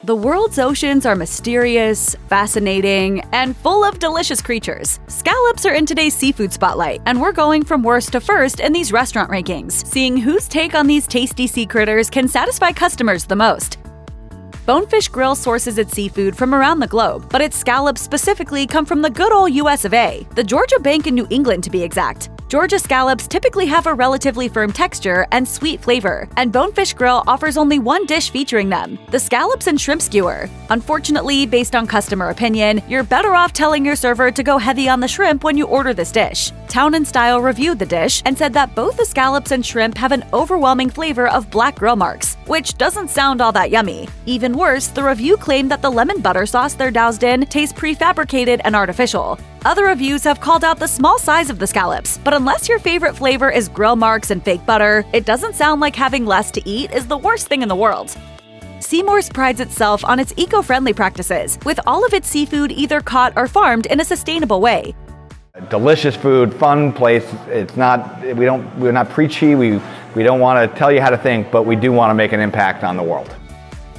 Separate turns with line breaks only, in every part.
The world's oceans are mysterious, fascinating, and full of delicious creatures. Scallops are in today's seafood spotlight, and we're going from worst to first in these restaurant rankings, seeing whose take on these tasty sea critters can satisfy customers the most. Bonefish Grill sources its seafood from around the globe, but its scallops specifically come from the good old US of A, the Georgia Bank in New England to be exact. Georgia scallops typically have a relatively firm texture and sweet flavor, and Bonefish Grill offers only one dish featuring them, the scallops and shrimp skewer. Unfortunately, based on customer opinion, you're better off telling your server to go heavy on the shrimp when you order this dish. Town & Style reviewed the dish and said that both the scallops and shrimp have an overwhelming flavor of black grill marks, which doesn't sound all that yummy. Even worse, the review claimed that the lemon butter sauce they're doused in tastes prefabricated and artificial. Other reviews have called out the small size of the scallops, but unless your favorite flavor is grill marks and fake butter, it doesn't sound like having less to eat is the worst thing in the world. Seamore prides itself on its eco-friendly practices, with all of its seafood either caught or farmed in a sustainable way.
Delicious food, fun place. We're not preachy. We don't want to tell you how to think, but we do want to make an impact on the world.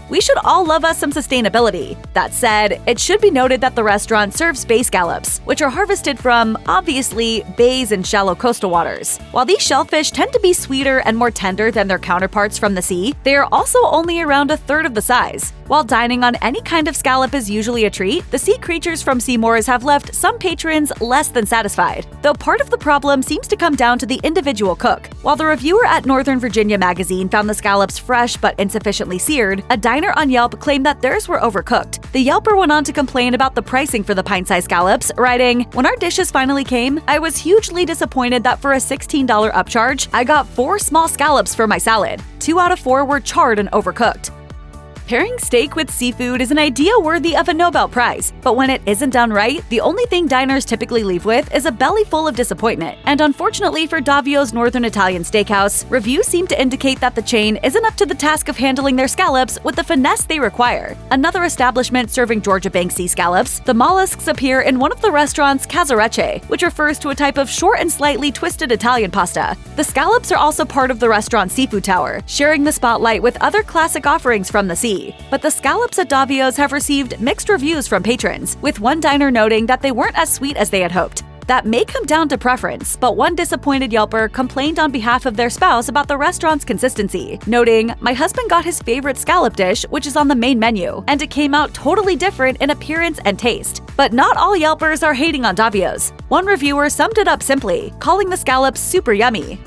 We should all love us some sustainability. That said, it should be noted that the restaurant serves bay scallops, which are harvested from, obviously, bays and shallow coastal waters. While these shellfish tend to be sweeter and more tender than their counterparts from the sea, they are also only around a third of the size. While dining on any kind of scallop is usually a treat, the sea creatures from Seamore's have left some patrons less than satisfied, though part of the problem seems to come down to the individual cook. While the reviewer at Northern Virginia magazine found the scallops fresh but insufficiently seared, a diner on Yelp claimed that theirs were overcooked. The Yelper went on to complain about the pricing for the pint-sized scallops, writing, "When our dishes finally came, I was hugely disappointed that for a $16 upcharge, I got 4 small scallops for my salad. 2 out of 4 were charred and overcooked." Pairing steak with seafood is an idea worthy of a Nobel Prize, but when it isn't done right, the only thing diners typically leave with is a belly full of disappointment. And unfortunately for Davio's Northern Italian Steakhouse, reviews seem to indicate that the chain isn't up to the task of handling their scallops with the finesse they require. Another establishment serving Georgia Bank sea scallops, the mollusks appear in one of the restaurant's casarecce, which refers to a type of short and slightly twisted Italian pasta. The scallops are also part of the restaurant's seafood tower, sharing the spotlight with other classic offerings from the sea. But the scallops at Davio's have received mixed reviews from patrons, with one diner noting that they weren't as sweet as they had hoped. That may come down to preference, but one disappointed Yelper complained on behalf of their spouse about the restaurant's consistency, noting, "My husband got his favorite scallop dish, which is on the main menu, and it came out totally different in appearance and taste." But not all Yelpers are hating on Davio's. One reviewer summed it up simply, calling the scallops super yummy.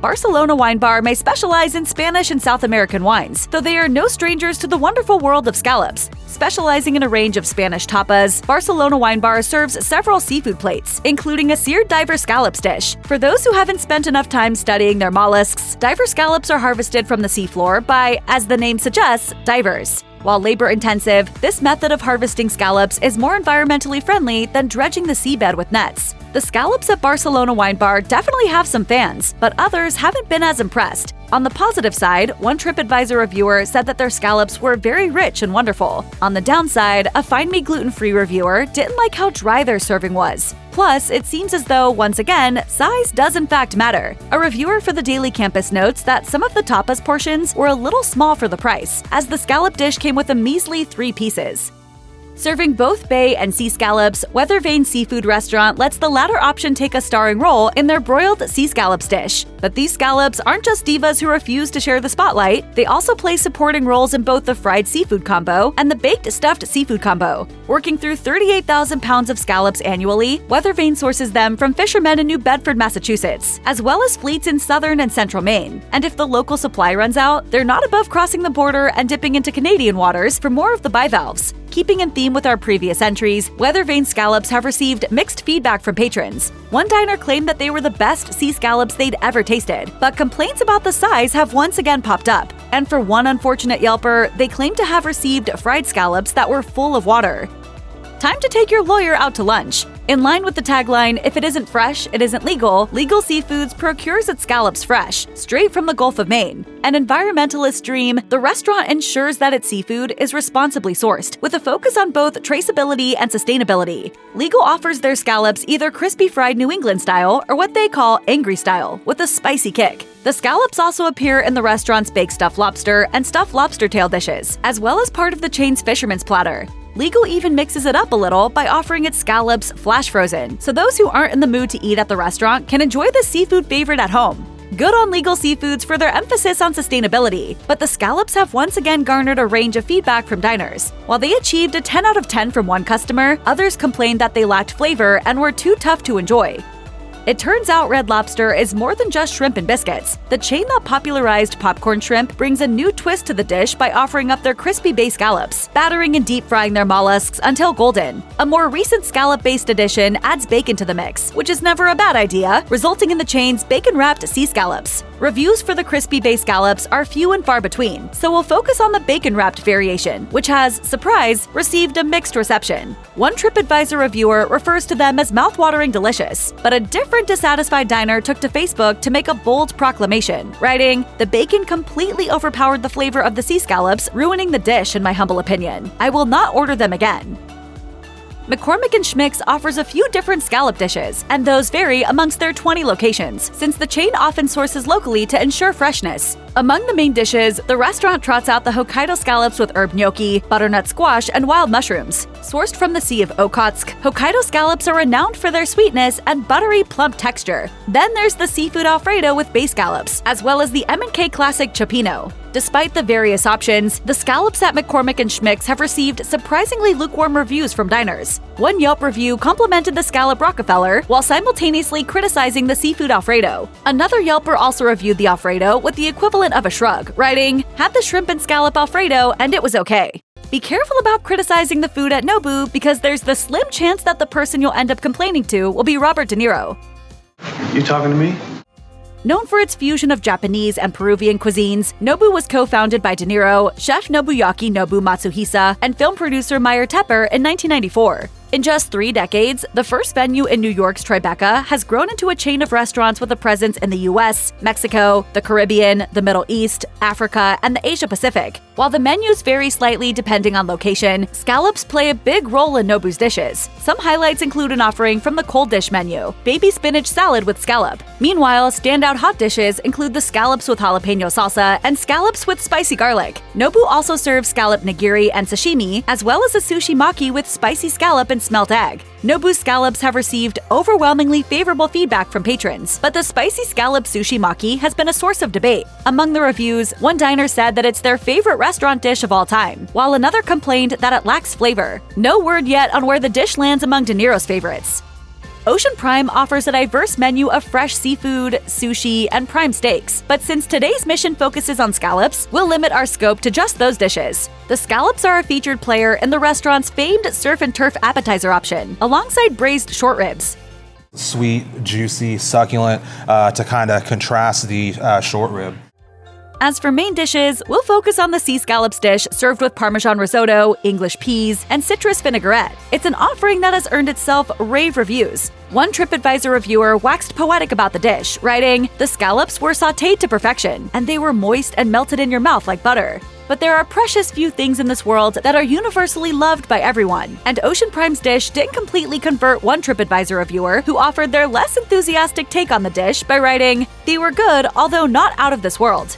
Barcelona Wine Bar may specialize in Spanish and South American wines, though they are no strangers to the wonderful world of scallops. Specializing in a range of Spanish tapas, Barcelona Wine Bar serves several seafood plates, including a seared diver scallops dish. For those who haven't spent enough time studying their mollusks, diver scallops are harvested from the seafloor by, as the name suggests, divers. While labor-intensive, this method of harvesting scallops is more environmentally friendly than dredging the seabed with nets. The scallops at Barcelona Wine Bar definitely have some fans, but others haven't been as impressed. On the positive side, one TripAdvisor reviewer said that their scallops were very rich and wonderful. On the downside, a Find Me Gluten-Free reviewer didn't like how dry their serving was. Plus, it seems as though, once again, size does in fact matter. A reviewer for the Daily Campus notes that some of the tapas portions were a little small for the price, as the scallop dish came with a measly 3 pieces. Serving both bay and sea scallops, Weathervane Seafood Restaurant lets the latter option take a starring role in their broiled sea scallops dish. But these scallops aren't just divas who refuse to share the spotlight, they also play supporting roles in both the fried seafood combo and the baked stuffed seafood combo. Working through 38,000 pounds of scallops annually, Weathervane sources them from fishermen in New Bedford, Massachusetts, as well as fleets in southern and central Maine. And if the local supply runs out, they're not above crossing the border and dipping into Canadian waters for more of the bivalves. Keeping in theme with our previous entries, Weathervane scallops have received mixed feedback from patrons. One diner claimed that they were the best sea scallops they'd ever tasted, but complaints about the size have once again popped up. And for one unfortunate Yelper, they claim to have received fried scallops that were full of water. Time to take your lawyer out to lunch. In line with the tagline, "If it isn't fresh, it isn't legal," Legal Seafoods procures its scallops fresh, straight from the Gulf of Maine. An environmentalist dream, the restaurant ensures that its seafood is responsibly sourced, with a focus on both traceability and sustainability. Legal offers their scallops either crispy fried New England style or what they call angry style, with a spicy kick. The scallops also appear in the restaurant's baked stuffed lobster and stuffed lobster tail dishes, as well as part of the chain's fisherman's platter. Legal even mixes it up a little by offering its scallops flash frozen, so those who aren't in the mood to eat at the restaurant can enjoy the seafood favorite at home. Good on Legal Seafoods for their emphasis on sustainability, but the scallops have once again garnered a range of feedback from diners. While they achieved a 10 out of 10 from one customer, others complained that they lacked flavor and were too tough to enjoy. It turns out Red Lobster is more than just shrimp and biscuits. The chain that popularized popcorn shrimp brings a new twist to the dish by offering up their crispy bay scallops, battering and deep frying their mollusks until golden. A more recent scallop-based addition adds bacon to the mix, which is never a bad idea, resulting in the chain's bacon-wrapped sea scallops. Reviews for the crispy bay scallops are few and far between, so we'll focus on the bacon-wrapped variation, which has, surprise, received a mixed reception. One TripAdvisor reviewer refers to them as mouthwatering delicious, but a different dissatisfied diner took to Facebook to make a bold proclamation, writing, "The bacon completely overpowered the flavor of the sea scallops, ruining the dish in my humble opinion. I will not order them again." McCormick Schmick offers a few different scallop dishes, and those vary amongst their 20 locations, since the chain often sources locally to ensure freshness. Among the main dishes, the restaurant trots out the Hokkaido scallops with herb gnocchi, butternut squash, and wild mushrooms. Sourced from the Sea of Okhotsk, Hokkaido scallops are renowned for their sweetness and buttery, plump texture. Then there's the seafood Alfredo with bay scallops, as well as the M&K classic Cioppino. Despite the various options, the scallops at McCormick Schmick have received surprisingly lukewarm reviews from diners. One Yelp review complimented the scallop Rockefeller while simultaneously criticizing the seafood Alfredo. Another Yelper also reviewed the Alfredo with the equivalent of a shrug, writing, "Had the shrimp and scallop Alfredo and it was okay." Be careful about criticizing the food at Nobu because there's the slim chance that the person you'll end up complaining to will be Robert De Niro.
You talking to me?
Known for its fusion of Japanese and Peruvian cuisines, Nobu was co-founded by De Niro, chef Nobuyuki Nobu Matsuhisa, and film producer Meyer Tepper in 1994. In just 3 decades, the first venue in New York's Tribeca has grown into a chain of restaurants with a presence in the US, Mexico, the Caribbean, the Middle East, Africa, and the Asia Pacific. While the menus vary slightly depending on location, scallops play a big role in Nobu's dishes. Some highlights include an offering from the cold dish menu, baby spinach salad with scallop. Meanwhile, standout hot dishes include the scallops with jalapeno salsa and scallops with spicy garlic. Nobu also serves scallop nigiri and sashimi, as well as a sushi maki with spicy scallop and smelt egg. Nobu's scallops have received overwhelmingly favorable feedback from patrons, but the spicy scallop sushi maki has been a source of debate. Among the reviews, one diner said that it's their favorite restaurant dish of all time, while another complained that it lacks flavor. No word yet on where the dish lands among De Niro's favorites. Ocean Prime offers a diverse menu of fresh seafood, sushi, and prime steaks, but since today's mission focuses on scallops, we'll limit our scope to just those dishes. The scallops are a featured player in the restaurant's famed surf and turf appetizer option, alongside braised short ribs.
Sweet, juicy, succulent, to kind of contrast the short rib.
As for main dishes, we'll focus on the sea scallops dish served with Parmesan risotto, English peas, and citrus vinaigrette. It's an offering that has earned itself rave reviews. One TripAdvisor reviewer waxed poetic about the dish, writing, "The scallops were sautéed to perfection, and they were moist and melted in your mouth like butter." But there are precious few things in this world that are universally loved by everyone, and Ocean Prime's dish didn't completely convert one TripAdvisor reviewer who offered their less enthusiastic take on the dish by writing, "They were good, although not out of this world."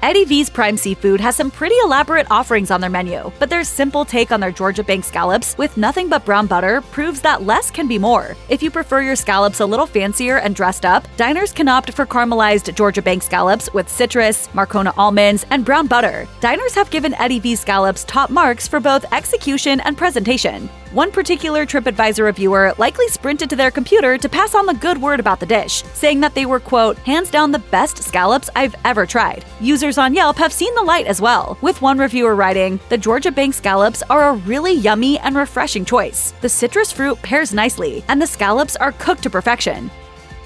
Eddie V's Prime Seafood has some pretty elaborate offerings on their menu, but their simple take on their Georgia Bank scallops with nothing but brown butter proves that less can be more. If you prefer your scallops a little fancier and dressed up, diners can opt for caramelized Georgia Bank scallops with citrus, Marcona almonds, and brown butter. Diners have given Eddie V's scallops top marks for both execution and presentation. One particular TripAdvisor reviewer likely sprinted to their computer to pass on the good word about the dish, saying that they were, quote, "hands down the best scallops I've ever tried." Users on Yelp have seen the light as well, with one reviewer writing, "The Georgia Bank scallops are a really yummy and refreshing choice. The citrus fruit pairs nicely, and the scallops are cooked to perfection."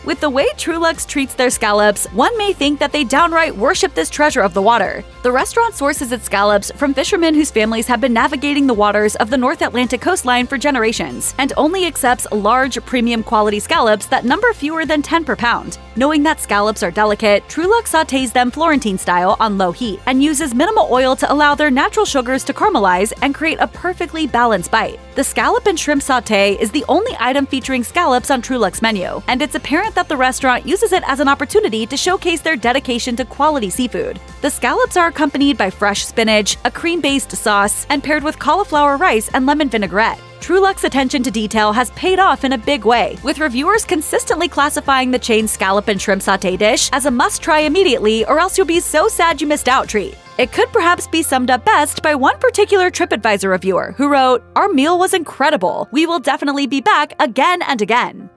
With the way Truluck treats their scallops, one may think that they downright worship this treasure of the water. The restaurant sources its scallops from fishermen whose families have been navigating the waters of the North Atlantic coastline for generations, and only accepts large, premium quality scallops that number fewer than 10 per pound. Knowing that scallops are delicate, Truluck sautés them Florentine style on low heat and uses minimal oil to allow their natural sugars to caramelize and create a perfectly balanced bite. The scallop and shrimp sauté is the only item featuring scallops on Truluck's menu, and it's apparent that the restaurant uses it as an opportunity to showcase their dedication to quality seafood. The scallops are accompanied by fresh spinach, a cream-based sauce, and paired with cauliflower rice and lemon vinaigrette. Truluck's attention to detail has paid off in a big way, with reviewers consistently classifying the chain's scallop and shrimp sauté dish as a must-try immediately, or else you'll be so sad you missed out treat. It could perhaps be summed up best by one particular TripAdvisor reviewer who wrote, "Our meal was incredible. We will definitely be back again and again."